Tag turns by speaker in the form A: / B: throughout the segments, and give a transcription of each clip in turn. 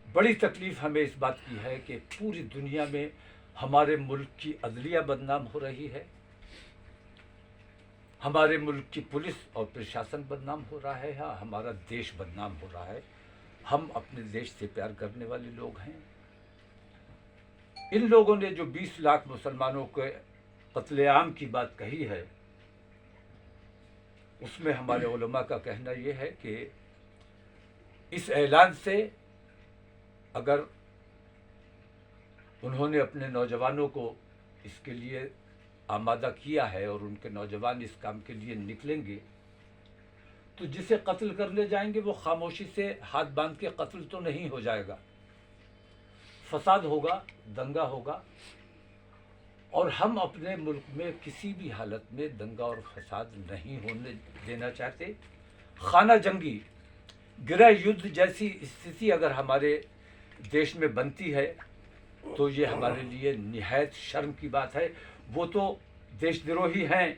A: बड़ी तकलीफ़ हमें इस बात की है कि पूरी दुनिया में हमारे मुल्क की अदलिया बदनाम हो रही है, हमारे मुल्क की पुलिस और प्रशासन बदनाम हो रहा है, या हमारा देश बदनाम हो रहा है। हम अपने देश से प्यार करने वाले लोग हैं। इन लोगों ने जो 20 लाख मुसलमानों के कत्लेआम की बात कही है, उसमें हमारे उलमा का कहना यह है कि इस ऐलान से अगर उन्होंने अपने नौजवानों को इसके लिए आमादा किया है और उनके नौजवान इस काम के लिए निकलेंगे, तो जिसे कत्ल करने जाएंगे वो खामोशी से हाथ बांध के कत्ल तो नहीं हो जाएगा, फसाद होगा, दंगा होगा। और हम अपने मुल्क में किसी भी हालत में दंगा और फसाद नहीं होने देना चाहते। खाना जंगी, गृह युद्ध जैसी स्थिति अगर हमारे देश में बनती है तो ये हमारे लिए निहायत शर्म की बात है। वो तो देशद्रोही हैं,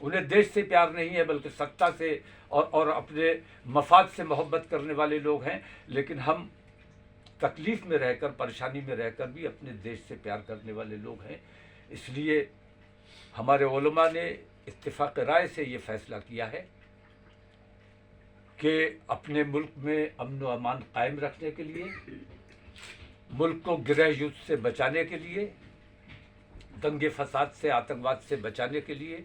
A: उन्हें देश से प्यार नहीं है बल्कि सत्ता से और अपने मफाद से मोहब्बत करने वाले लोग हैं। लेकिन हम तकलीफ़ में रहकर, परेशानी में रहकर भी अपने देश से प्यार करने वाले लोग हैं। इसलिए हमारे उलमा ने इत्तिफाक़ राय से ये फ़ैसला किया है कि अपने मुल्क में अमन व अमान कायम रखने के लिए, मुल्क को गृह युद्ध से बचाने के लिए, दंगे फसाद से, आतंकवाद से बचाने के लिए,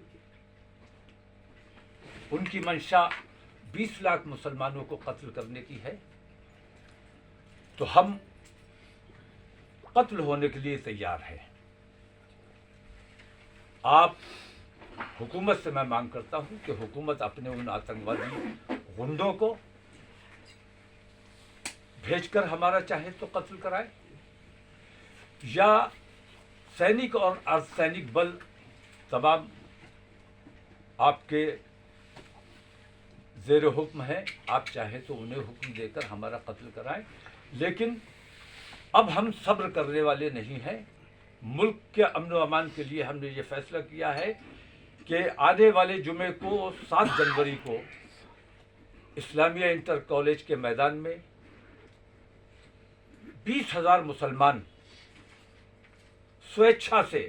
A: उनकी मंशा 20 लाख मुसलमानों को कत्ल करने की है, तो हम कत्ल होने के लिए तैयार हैं। आप हुकूमत से मैं मांग करता हूं कि हुकूमत अपने उन आतंकवादी गुंडों को भेजकर हमारा चाहे तो कत्ल कराए, या सैनिक और अर्धसैनिक बल तमाम आपके ज़ेर हुक्म है, आप चाहे तो उन्हें हुक्म देकर हमारा कत्ल कराएं। लेकिन अब हम सब्र करने वाले नहीं हैं। मुल्क के अमन व अमान के लिए हमने ये फ़ैसला किया है कि आने वाले जुमे को 7 जनवरी को इस्लामिया इंटर कॉलेज के मैदान में 20,000 मुसलमान स्वेच्छा से,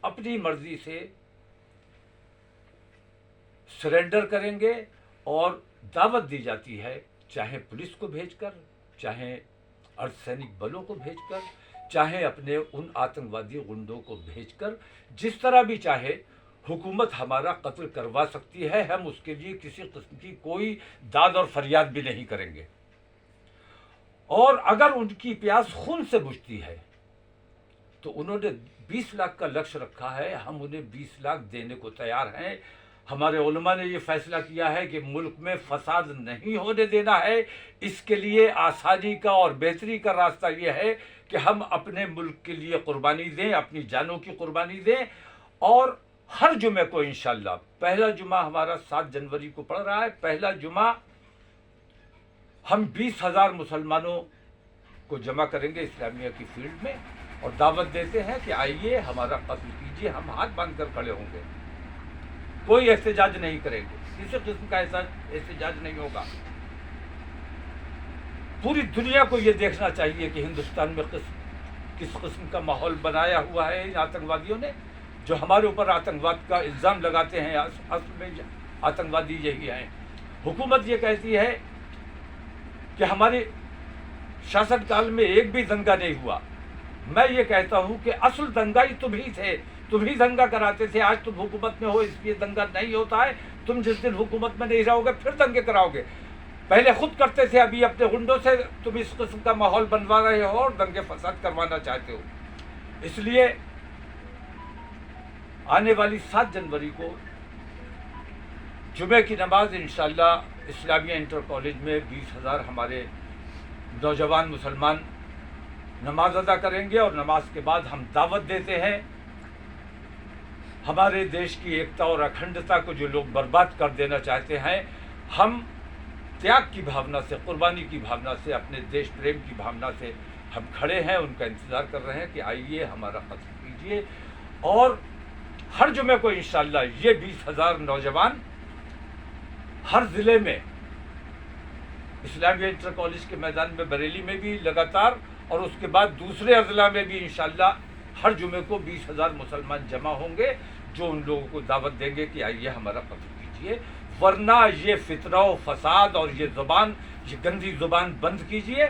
A: अपनी मर्जी से सरेंडर करेंगे। और दावत दी जाती है, चाहे पुलिस को भेजकर, चाहे अर्धसैनिक बलों को भेजकर, चाहे अपने उन आतंकवादी गुंडों को भेजकर, जिस तरह भी चाहे हुकूमत हमारा कत्ल करवा सकती है। हम उसके लिए किसी किस्म की कोई दाद और फरियाद भी नहीं करेंगे। और अगर उनकी प्यास खून से बुझती है तो उन्होंने 20 लाख का लक्ष्य रखा है, हम उन्हें 20 लाख देने को तैयार हैं। हमारे उलमा ने ये फैसला किया है कि मुल्क में फसाद नहीं होने देना है। इसके लिए आसानी का और बेहतरी का रास्ता ये है कि हम अपने मुल्क के लिए कुर्बानी दें, अपनी जानों की कुर्बानी दें। और हर जुमे को इंशाअल्लाह, पहला जुमा हमारा 7 जनवरी को पड़ रहा है, पहला जुमा हम 20,000 मुसलमानों को जमा करेंगे इस्लामिया की फील्ड में और दावत देते हैं कि आइए हमारा कत्ल कीजिए। हम हाथ बांध कर खड़े होंगे, कोई एहतजाज नहीं करेंगे, किसी किस्म का ऐसा एहतजाज नहीं होगा। पूरी दुनिया को ये देखना चाहिए कि हिंदुस्तान में किस किस्म का माहौल बनाया हुआ है इन आतंकवादियों ने, जो हमारे ऊपर आतंकवाद का इल्ज़ाम लगाते हैं। असल में आतंकवादी यही हैं। हुकूमत ये कहती है कि हमारे शासनकाल में एक भी दंगा नहीं हुआ। मैं ये कहता हूँ कि असल दंगा ही तुम ही थे, तुम ही दंगा कराते थे। आज तुम हुकूमत में हो इसलिए दंगा नहीं होता है। तुम जिस दिन हुकूमत में नहीं रहोगे फिर दंगे कराओगे। पहले खुद करते थे, अभी अपने गुंडों से तुम इस किस्म का माहौल बनवा रहे हो और दंगे फसाद करवाना चाहते हो। इसलिए आने वाली 7 जनवरी को जुमे की नमाज इंशाअल्लाह इस्लामिया इंटर कॉलेज में 20,000 हमारे नौजवान मुसलमान नमाज अदा करेंगे। और नमाज के बाद हम दावत देते हैं, हमारे देश की एकता और अखंडता को जो लोग बर्बाद कर देना चाहते हैं, हम त्याग की भावना से, कुर्बानी की भावना से, अपने देश प्रेम की भावना से हम खड़े हैं, उनका इंतज़ार कर रहे हैं कि आइए हमारा कत्ल कीजिए। और हर जुमे को इंशाअल्लाह ये 20,000 नौजवान हर ज़िले में اسلامیہ انٹر کالج کے میدان میں بریلی میں بھی لگاتار، اور اس کے بعد دوسرے اضلاع میں بھی انشاءاللہ ہر جمعے کو 20,000 مسلمان جمع ہوں گے، جو ان لوگوں کو دعوت دیں گے کہ آئیے ہمارا قتل کیجیے، ورنہ یہ فتنہ و فساد اور یہ گندی زبان بند کیجیے۔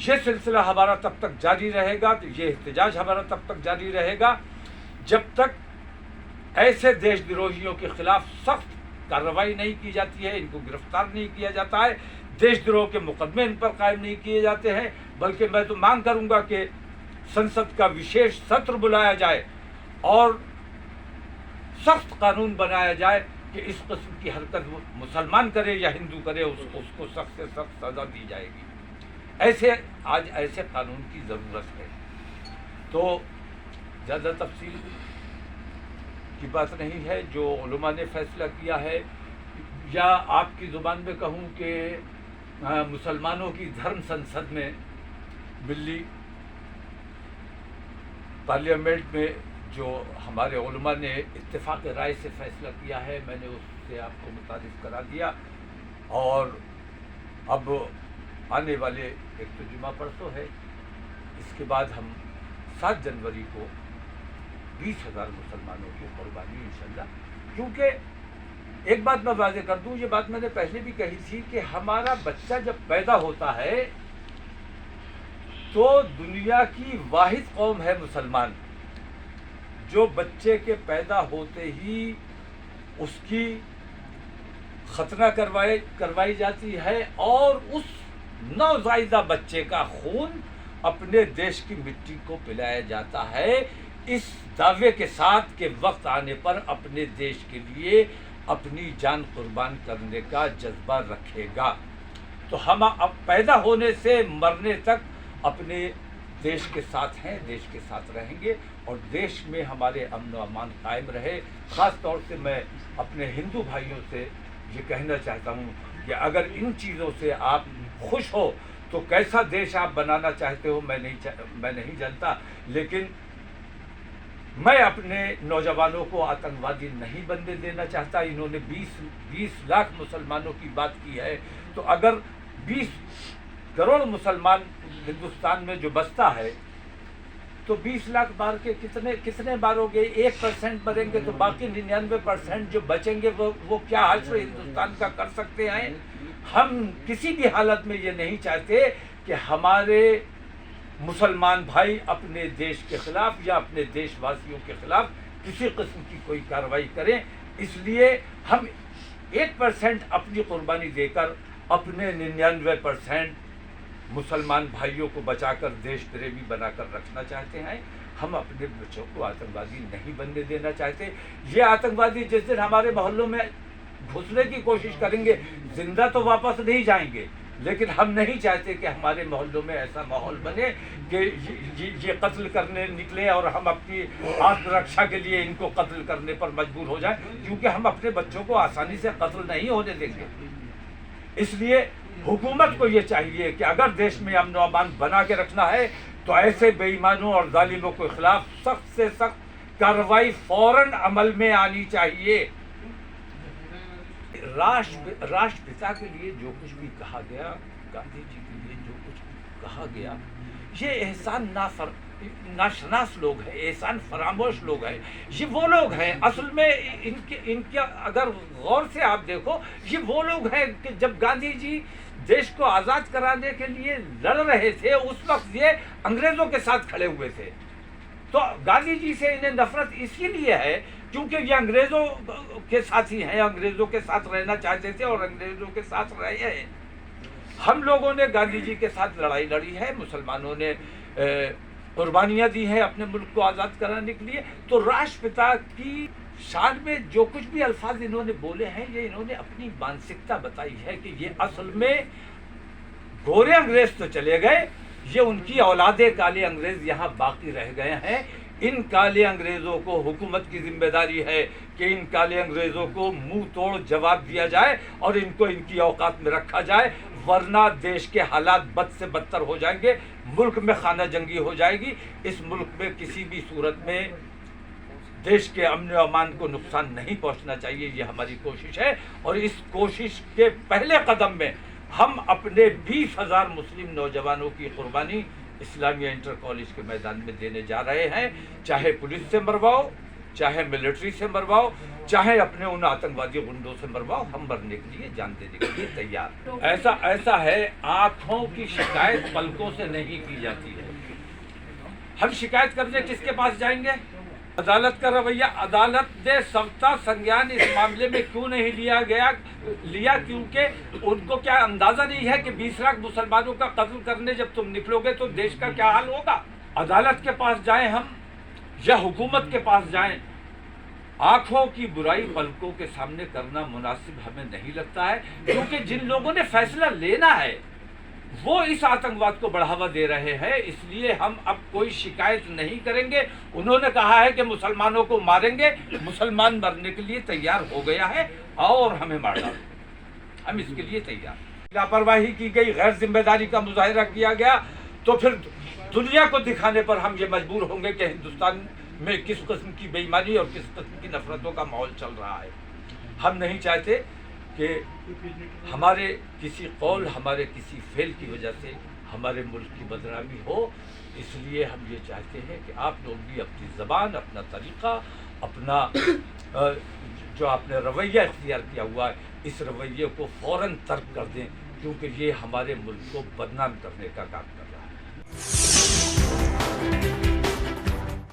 A: یہ سلسلہ ہمارا تب تک جاری رہے گا، یہ احتجاج ہمارا تب تک جاری رہے گا جب تک ایسے دیش دروہیوں کے خلاف سخت کارروائی نہیں کی جاتی ہے، ان کو گرفتار نہیں کیا جاتا ہے، دیش دروہ کے مقدمے ان پر قائم نہیں کیے جاتے ہیں، بلکہ میں تو مانگ کروں گا کہ سنسد کا وشیش ستر بلایا جائے اور سخت قانون بنایا جائے کہ اس قسم کی حرکت مسلمان کرے یا ہندو کرے اس کو سخت سے سخت سزا دی جائے گی۔ آج ایسے قانون کی ضرورت ہے۔ تو زیادہ تفصیل کی بات نہیں ہے، جو علماء نے فیصلہ کیا ہے، یا آپ کی زبان میں کہوں کہ مسلمانوں کی دھرم سنسد میں، ملی پارلیمنٹ میں جو ہمارے علماء نے اتفاق رائے سے فیصلہ کیا ہے، میں نے اس سے آپ کو متعارف کرا دیا، اور اب آنے والے ایک تو جمعہ پرسوں ہے، اس کے بعد ہم 7 جنوری کو 20,000 مسلمانوں کی قربانی انشاءاللہ، کیونکہ ایک بات میں واضح کر دوں، یہ بات میں نے پہلے بھی کہی تھی کہ ہمارا بچہ جب پیدا ہوتا ہے تو دنیا کی واحد قوم ہے مسلمان، جو بچے کے پیدا ہوتے ہی اس کی ختنہ کروائی جاتی ہے، اور اس نوزائیدہ بچے کا خون اپنے دیش کی مٹی کو پلایا جاتا ہے، اس دعوے کے ساتھ کہ وقت آنے پر اپنے دیش کے لیے اپنی جان قربان کرنے کا جذبہ رکھے گا۔ تو ہم اب پیدا ہونے سے مرنے تک اپنے دیش کے ساتھ ہیں، دیش کے ساتھ رہیں گے، اور دیش میں ہمارے امن و امان قائم رہے۔ خاص طور سے میں اپنے ہندو بھائیوں سے یہ کہنا چاہتا ہوں کہ اگر ان چیزوں سے آپ خوش ہو تو کیسا دیش آپ بنانا چاہتے ہو میں نہیں جانتا، لیکن میں اپنے نوجوانوں کو آتنکوادی نہیں بننے دینا چاہتا۔ انہوں نے 20 لاکھ مسلمانوں کی بات کی ہے، تو اگر 20 کروڑ مسلمان ہندوستان میں جو بستا ہے تو 20 لاکھ بار کے کتنے باروں گے؟ 1% مریں گے تو باقی 99% جو بچیں گے وہ کیا حشر ہندوستان کا کر سکتے ہیں؟ ہم کسی بھی حالت میں یہ نہیں چاہتے کہ ہمارے مسلمان بھائی اپنے دیش کے خلاف یا اپنے دیش واسیوں کے خلاف کسی قسم کی کوئی کارروائی کریں، اس لیے ہم 1% اپنی قربانی دے کر اپنے 99% مسلمان بھائیوں کو بچا کر دیش پریمی بنا کر رکھنا چاہتے ہیں۔ ہم اپنے بچوں کو آتنکوادی نہیں بننے دینا چاہتے۔ یہ آتنکوادی جس دن ہمارے محلوں میں گھسنے کی کوشش کریں گے، زندہ تو واپس نہیں جائیں گے، لیکن ہم نہیں چاہتے کہ ہمارے محلوں میں ایسا ماحول بنے کہ یہ قتل کرنے نکلے اور ہم اپنی آتم رکشا کے لیے ان کو قتل کرنے پر مجبور ہو جائیں، کیونکہ ہم اپنے بچوں کو آسانی سے قتل نہیں ہونے دیں گے۔ اس لیے حکومت کو یہ چاہیے کہ اگر دیش میں امن و امان بنا کے رکھنا ہے تو ایسے بے ایمانوں اور ظالموں کے خلاف سخت سے سخت کارروائی فوراً عمل میں آنی چاہیے۔ راشٹر پتا کے لیے جو کچھ بھی کہا گیا، گاندھی جی کے لیے جو کچھ بھی کہا گیا، یہ احسان ناشناس لوگ ہیں، احسان فراموش لوگ ہیں۔ یہ وہ لوگ ہیں اصل میں ان کے اگر غور سے آپ دیکھو، یہ وہ لوگ ہیں کہ جب گاندھی جی دیش کو آزاد کرانے کے لیے لڑ رہے تھے، اس وقت یہ انگریزوں کے ساتھ کھڑے ہوئے تھے۔ تو گاندھی جی سے انہیں نفرت اسی لیے ہے کیونکہ یہ انگریزوں کے ساتھی ہیں، انگریزوں کے ساتھ رہنا چاہتے تھے اور انگریزوں کے ساتھ رہے ہیں۔ ہم لوگوں نے گاندھی جی کے ساتھ لڑائی لڑی ہے، مسلمانوں نے قربانیاں دی ہیں اپنے ملک کو آزاد کرانے کے لیے۔ تو راشٹر پتا کی شان میں جو کچھ بھی الفاظ انہوں نے بولے ہیں، یہ انہوں نے اپنی مانسکتا بتائی ہے کہ یہ اصل میں گورے انگریز تو چلے گئے، یہ ان کی اولادیں کالے انگریز یہاں باقی رہ گئے ہیں۔ ان کالے انگریزوں کو حکومت کی ذمہ داری ہے کہ ان کالے انگریزوں کو منہ توڑ جواب دیا جائے اور ان کو ان کی اوقات میں رکھا جائے، ورنہ دیش کے حالات بد سے بدتر ہو جائیں گے، ملک میں خانہ جنگی ہو جائے گی۔ اس ملک میں کسی بھی صورت میں देश के अमन و अमान को नुकसान नहीं पहुंचना चाहिए, ये हमारी कोशिश है। और इस कोशिश के पहले कदम में हम अपने 20,000 मुस्लिम नौजवानों की कुर्बानी इस्लामिया इंटर कॉलेज के मैदान में देने जा रहे हैं। चाहे पुलिस से मरवाओ, चाहे मिलिट्री से मरवाओ, चाहे अपने उन आतंकवादी गुंडों से मरवाओ, हम मरने के लिए, जान देने के लिए तैयार। ऐसा है, आंखों की शिकायत पलकों से नहीं की जाती है। हम शिकायत करने किसके पास जाएंगे? अदालत का रवैया, अदालत ने सख्ता संज्ञान इस मामले में क्यों नहीं लिया, क्योंकि उनको क्या अंदाजा नहीं है कि 20 लाख मुसलमानों का कत्ल करने जब तुम निकलोगे तो देश का क्या हाल होगा। अदालत के पास जाएं हम या हुकूमत के पास जाएं, आंखों की बुराई पलकों के सामने करना मुनासिब हमें नहीं लगता है, क्योंकि जिन लोगों ने फैसला लेना है वो इस आतंकवाद को बढ़ावा दे रहे हैं। इसलिए हम अब कोई शिकायत नहीं करेंगे। उन्होंने कहा है कि मुसलमानों को मारेंगे, मुसलमान मरने के लिए तैयार हो गया है और हमें मार डालो, हम इसके लिए तैयार। लापरवाही की गई, गैर जिम्मेदारी का मुजाहिरा किया गया, तो फिर दुनिया को दिखाने पर हम ये मजबूर होंगे कि हिंदुस्तान में किस किस्म की बेईमानी और किस किस्म की नफरतों का माहौल चल रहा है। हम नहीं चाहते कि हमारे किसी कौल, हमारे किसी फेल की वजह से हमारे मुल्क की बदनामी हो। इसलिए हम ये चाहते हैं कि आप लोग भी अपनी ज़बान, अपना तरीक़ा, अपना जो आपने रवैया इख्तियार किया हुआ है, इस रवैये को फ़ौरन तर्क कर दें, क्योंकि ये हमारे मुल्क को बदनाम करने का काम कर रहा है।